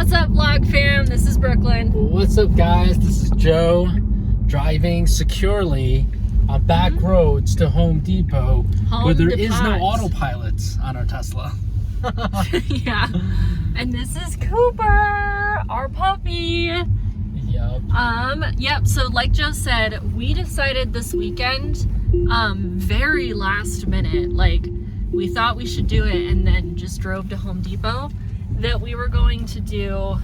What's up, vlog fam? This is Brooklyn. What's up, guys? This is Joe, driving securely on back roads to Home Depot, where there is no autopilot on our Tesla. Yeah. And this is Cooper, our puppy. Yep. So like Joe said, we decided this weekend, very last minute, like we thought we should do it and then just drove to Home Depot, that we were going to do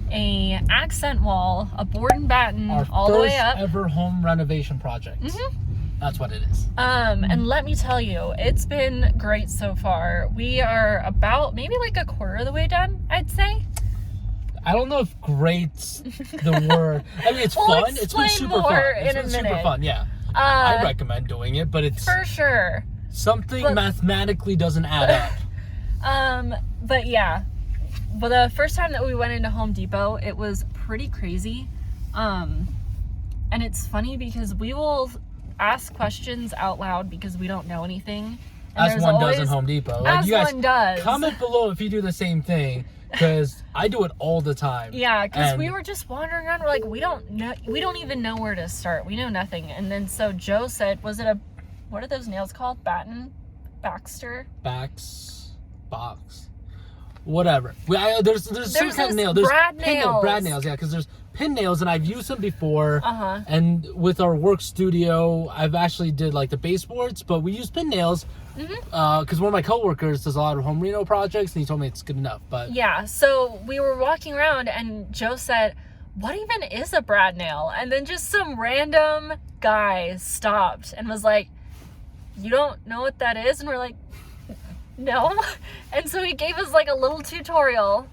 a accent wall, a board and batten, all the way up. Our first ever home renovation project. Mm-hmm. That's what it is. And let me tell you, it's been great so far. We are about maybe like a quarter of the way done, I'd say. I don't know if great's the word. I mean, it's fun. It's been super fun. It's been super fun, yeah. I recommend doing it, but it's... For sure. Something mathematically doesn't add up. But yeah. But the first time that we went into Home Depot, it was pretty crazy. And it's funny because we will ask questions out loud because we don't know anything. And as one does in Home Depot. Like, as you guys one does. Comment below if you do the same thing, because I do it all the time. Yeah, because we were just wandering around. We're like, we don't even know where to start. We know nothing. And then so Joe said, what are those nails called? Batten? Baxter? Box. Whatever. There's some kind of nail. There's brad nails. Brad nails, yeah, because there's pin nails, and I've used them before. Uh-huh. And with our work studio, I've actually did like the baseboards, but we use pin nails. Because one of my coworkers does a lot of home reno projects, and he told me it's good enough. But yeah, so we were walking around, and Joe said, "What even is a brad nail?" And then just some random guy stopped and was like, "You don't know what that is?" And we're like, "No." And so he gave us like a little tutorial.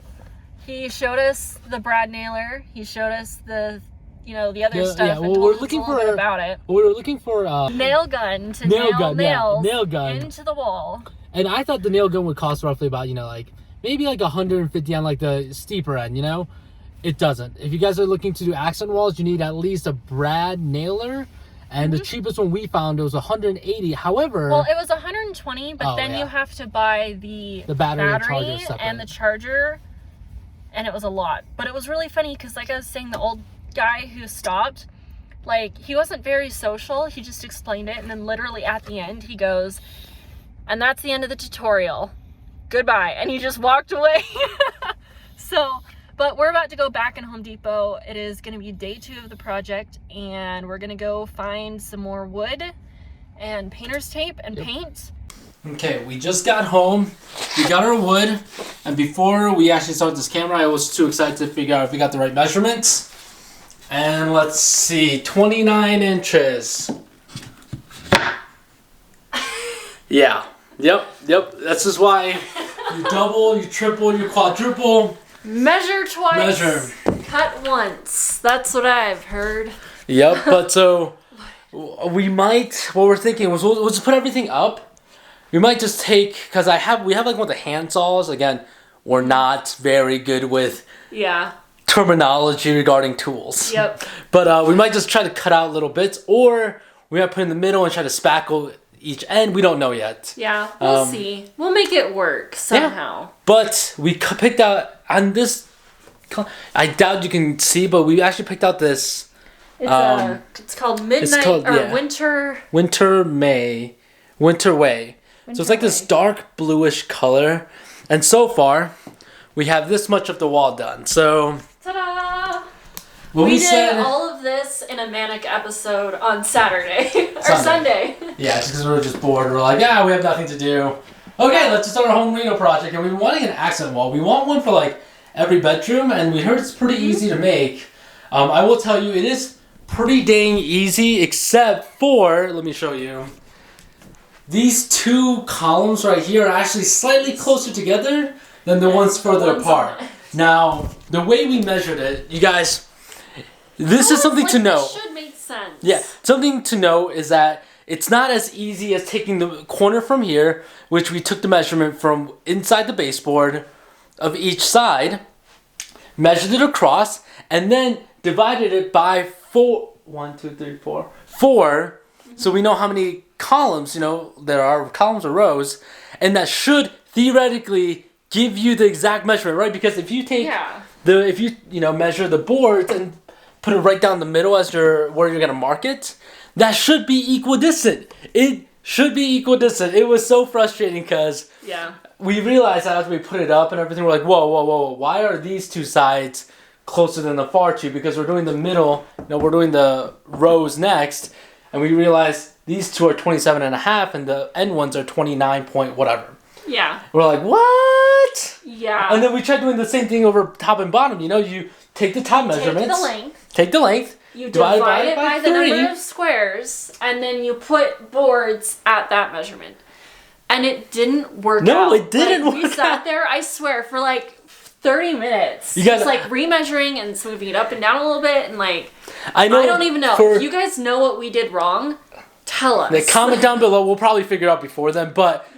He showed us the brad nailer. He showed us the other stuff. Yeah, well, we're looking for about it. We were looking for nail gun to nail nails nail gun into the wall. And I thought the nail gun would cost roughly about maybe like 150 on like the steeper end. It doesn't. If you guys are looking to do accent walls, you need at least a brad nailer. And the cheapest one we found, it was 180. However... Well, it was 120, but then you have to buy the battery and the charger, and it was a lot. But it was really funny because, like I was saying, the old guy who stopped, like, he wasn't very social. He just explained it, and then literally at the end, he goes, "And that's the end of the tutorial. Goodbye." And he just walked away. But we're about to go back in Home Depot. It is going to be day 2 of the project, and we're going to go find some more wood and painter's tape and paint. Okay, we just got home. We got our wood, and before we actually started this camera, I was too excited to figure out if we got the right measurements. And let's see, 29 inches. Yeah, yep. This is why you double, you triple, you quadruple. Measure twice. Measure. Cut once. That's what I've heard. Yep, but so we might, what we're thinking was we'll just put everything up. We might just take, because we have like one of the hand saws. Again, we're not very good with terminology regarding tools. Yep. But we might just try to cut out little bits, or we might put in the middle and try to spackle each end. We don't know yet. Yeah, we'll see. We'll make it work somehow. Yeah. But we picked out on this. I doubt you can see, but we actually picked out this. It's called Winter Way. So it's like this dark bluish color, and so far we have this much of the wall done. So ta-da! We did all of this in a manic episode on Saturday or Sunday. Yeah, it's because we were just bored. We're like, we have nothing to do. Okay, let's just start our home reno project. And we've been wanting an accent wall. We want one for like every bedroom, and we heard it's pretty easy to make. I will tell you, it is pretty dang easy, except for, let me show you. These 2 columns right here are actually slightly closer together than the ones further apart. Now, the way we measured it, you guys, this is something to know. It should make sense. Yeah, something to know is that it's not as easy as taking the corner from here, which we took the measurement from inside the baseboard of each side, measured it across, and then divided it by 4. 1, 2, 3, 4. 4. So we know how many columns, there are columns or rows, and that should theoretically give you the exact measurement, right? Because if you take if you measure the boards and put it right down the middle as where you're gonna mark it, that should be equidistant. It should be equidistant. It was so frustrating because we realized that after we put it up and everything, we're like, whoa, why are these two sides closer than the far two? Because we're doing the middle, we're doing the rows next, and we realized these two are 27.5 and the end ones are 29 point whatever. Yeah. We're like, what? Yeah. And then we tried doing the same thing over top and bottom. You take the top measurements. Take the length. You divide it by the number of squares, and then you put boards at that measurement. And it didn't work out. No, it didn't work out. We sat there, I swear, for like 30 minutes. You guys, just like remeasuring and smoothing it up and down a little bit, and like, I don't even know. If you guys know what we did wrong, tell us. Comment down below. We'll probably figure it out before then. But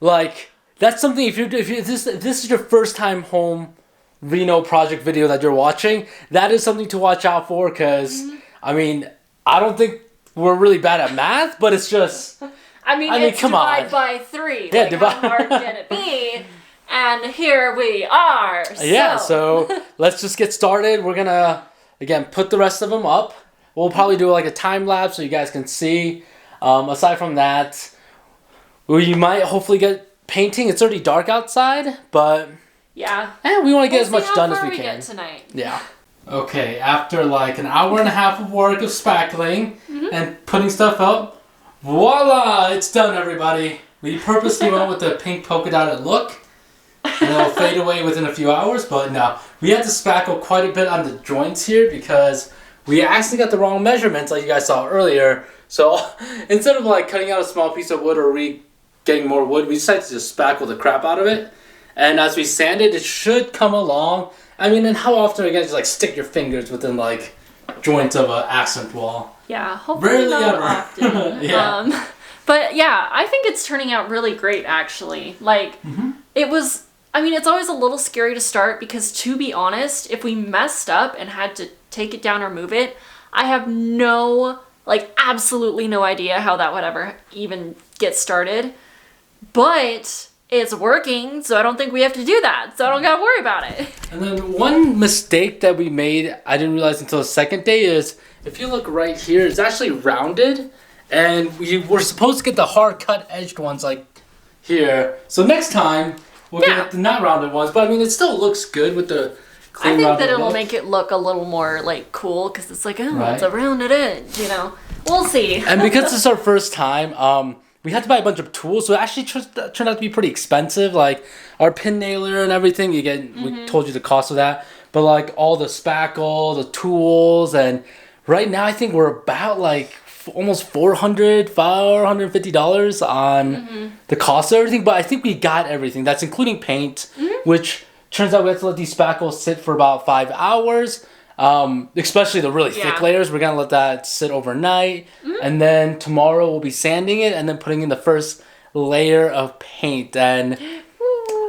like, that's something. If this is your first time home Reno project video that you're watching, that is something to watch out for. Because I mean, I don't think we're really bad at math, but it's just. I mean, it's divide by 3. Yeah, like, how hard can it be? And here we are. Yeah, so let's just get started. We're gonna again put the rest of them up. We'll probably do like a time lapse so you guys can see. Aside from that, we might hopefully get painting. It's already dark outside, but yeah, we want to get as much done as we can. Get tonight. Yeah. Okay, after like an hour and a half of work of spackling and putting stuff up. Voila! It's done, everybody. We purposely went with the pink polka dotted look. And it'll fade away within a few hours, but no. We had to spackle quite a bit on the joints here because we actually got the wrong measurements like you guys saw earlier. So instead of like cutting out a small piece of wood or getting more wood, we decided to just spackle the crap out of it. And as we sand it, it should come along. I mean, and how often are you guys just like stick your fingers within like joints of an accent wall? Yeah, hopefully Rarely not ever. often. Yeah. But yeah, I think it's turning out really great actually. Like, it was, I mean, it's always a little scary to start because, to be honest, if we messed up and had to take it down or move it, I have absolutely no idea how that would ever even get started. But it's working, so I don't think we have to do that. So I don't gotta worry about it. And then one mistake that we made, I didn't realize until the second day, is if you look right here, it's actually rounded. And we were supposed to get the hard cut edged ones like here. So next time, we'll get the not rounded ones. But I mean, it still looks good with the clean rounded I think that it'll look. make it look a little more like cool because it's like, it's a rounded edge, We'll see. And because this is our first time, we had to buy a bunch of tools. So it actually turned out to be pretty expensive. Like our pin nailer and everything. We told you the cost of that. But like all the spackle, the tools, and right now I think we're about like almost $450 on the cost of everything, but I think we got everything. That's including paint, which turns out we have to let these spackles sit for about 5 hours, especially the really thick layers. We're going to let that sit overnight, and then tomorrow we'll be sanding it and then putting in the first layer of paint. And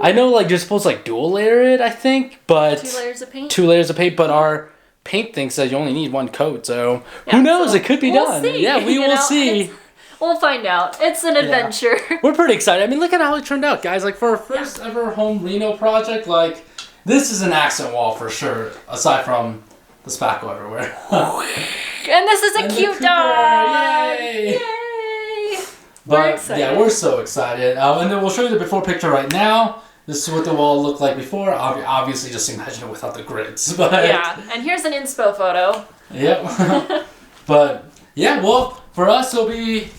I know like you're supposed to like dual layer it, I think, but 2 layers of paint. 2 layers of paint, but our paint thing says you only need 1 coat, so who knows? It could be done. See. Yeah, we will see. We'll find out. It's an adventure. We're pretty excited. I mean, look at how it turned out, guys. Like for our first ever home Reno project, like this is an accent wall for sure. Aside from the spackle everywhere. And this is a cute dog. Yay! Yay! But we're excited. Yeah, we're so excited. And then we'll show you the before picture right now. This is what the wall looked like before. Obviously, just imagine it without the grids. But yeah, and here's an inspo photo. Yep. But yeah, well, for us it'll be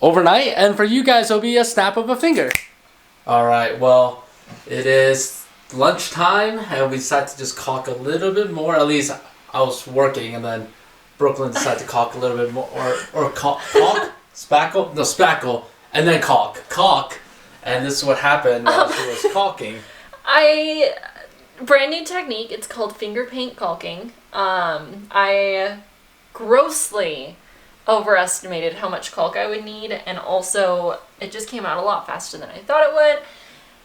overnight, and for you guys it'll be a snap of a finger. All right. Well, it is lunchtime, and we decided to just caulk a little bit more. At least I was working, and then Brooklyn decided to caulk a little bit more, or caulk, spackle, and then caulk. And this is what happened while she was caulking. Brand new technique. It's called finger paint caulking. I grossly overestimated how much caulk I would need, and also it just came out a lot faster than I thought it would.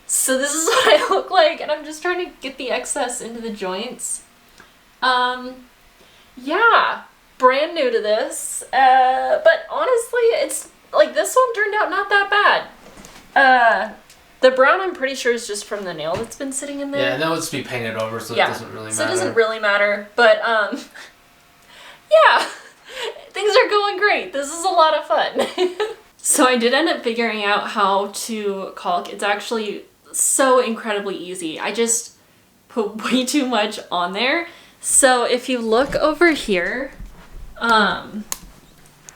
So this is what I look like, and I'm just trying to get the excess into the joints. Yeah, brand new to this. But honestly, it's like this one turned out not that bad. The brown, I'm pretty sure, is just from the nail that's been sitting in there. Yeah, that would just be painted over, so it doesn't really matter. So it doesn't really matter. But, yeah, things are going great. This is a lot of fun. So I did end up figuring out how to caulk. It's actually so incredibly easy. I just put way too much on there. So if you look over here,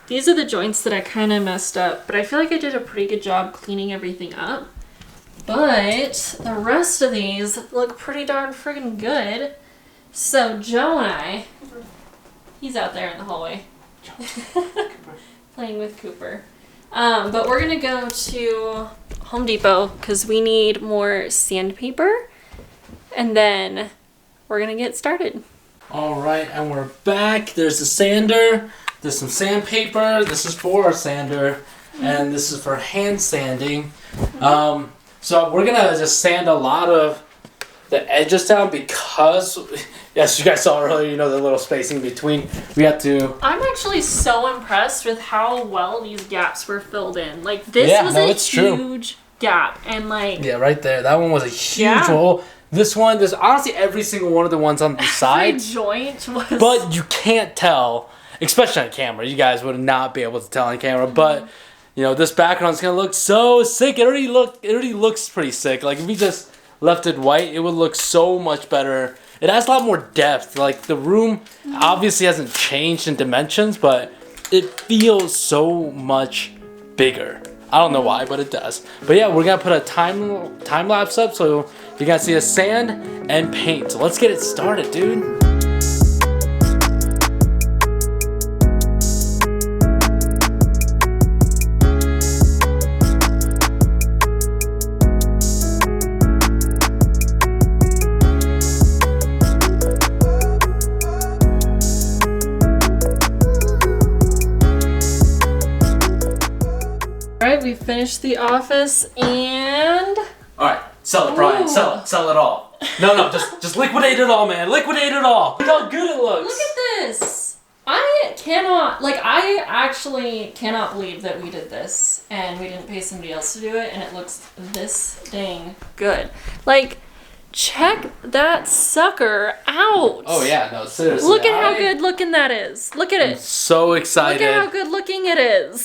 these are the joints that I kind of messed up, but I feel like I did a pretty good job cleaning everything up. But the rest of these look pretty darn friggin' good. So Joe and I, he's out there in the hallway playing with Cooper. But we're gonna go to Home Depot because we need more sandpaper, and then we're gonna get started. All right, and we're back. There's a sander. There's some sandpaper. This is for our sander, and this is for hand sanding. So we're gonna just sand a lot of the edges down because, yes, you guys saw earlier, you know, the little spacing between. We have to. I'm actually so impressed with how well these gaps were filled in. Like this was a huge gap, and like right there, that one was a huge hole. This one, there's honestly every single one of the ones on the sides. Joint was. But you can't tell, especially on camera. You guys would not be able to tell on camera, but. You know, this background's gonna look so sick. It already looks pretty sick. Like if we just left it white, it would look so much better. It has a lot more depth. Like the room obviously hasn't changed in dimensions, but it feels so much bigger. I don't know why, but it does. But yeah, we're gonna put a time lapse up so you guys see us sand and paint. So let's get it started, dude. Alright, we finished the office and... Alright, sell it, Brian. Sell it. Sell it all. No, just liquidate it all, man. Liquidate it all. Look how good it looks. Look at this. I actually cannot believe that we did this and we didn't pay somebody else to do it and it looks this dang good. Like, check that sucker out. Oh yeah, no, seriously. Look at how good looking that is. Look at it. So excited. Look at how good looking it is.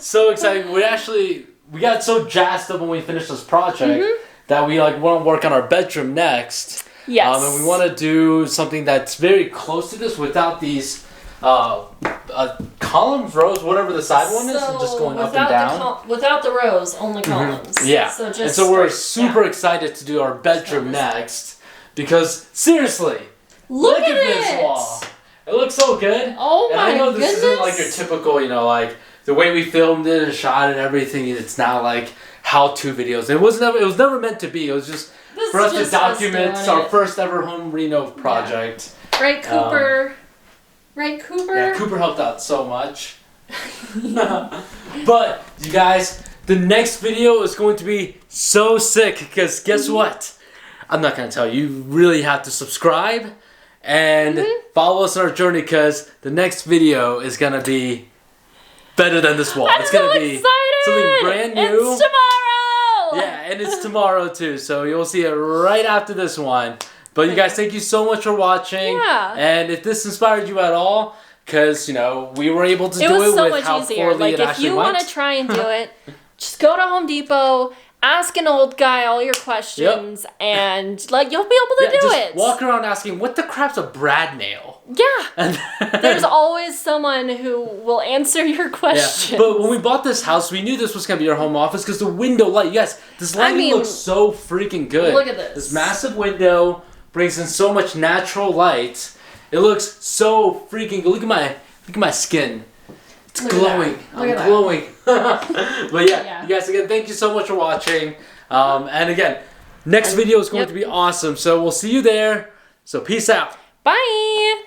So excited. We got so jazzed up when we finished this project that we want to work on our bedroom next. Yes. And we want to do something that's very close to this without these columns, rows, whatever the side one is, and just going up and down. Without the rows, only columns. Yeah. So we're super down. Excited to do our bedroom next because seriously, look at this wall. It looks so good. Oh my goodness. I know this isn't like your typical, like the way we filmed it and shot and everything. It's not like how-to videos. It was never meant to be. It was just for us to document our first ever home reno project. Yeah. Right, Cooper? Right, Cooper? Yeah, Cooper helped out so much. But, you guys, the next video is going to be so sick because guess what? I'm not going to tell you. You really have to subscribe and follow us on our journey because the next video is going to be better than this wall. It's going to be something brand new. It's tomorrow! Yeah, and it's tomorrow too, so you'll see it right after this one. But you guys, thank you so much for watching. Yeah. And if this inspired you at all, because, we were able to do it so with much how easier. poorly it actually went. If you want to try and do it, just go to Home Depot, ask an old guy all your questions, and, you'll be able to do just it. Walk around asking, what the crap's a brad nail? Yeah. There's always someone who will answer your questions. Yeah. But when we bought this house, we knew this was going to be our home office because the window light, yes, this lighting looks so freaking good. Look at this. This massive window brings in so much natural light. It looks so freaking good. Look at my skin. It's glowing. I'm glowing. But yeah, you guys, again, thank you so much for watching. And again, next video is going to be awesome. So we'll see you there. So peace out. Bye.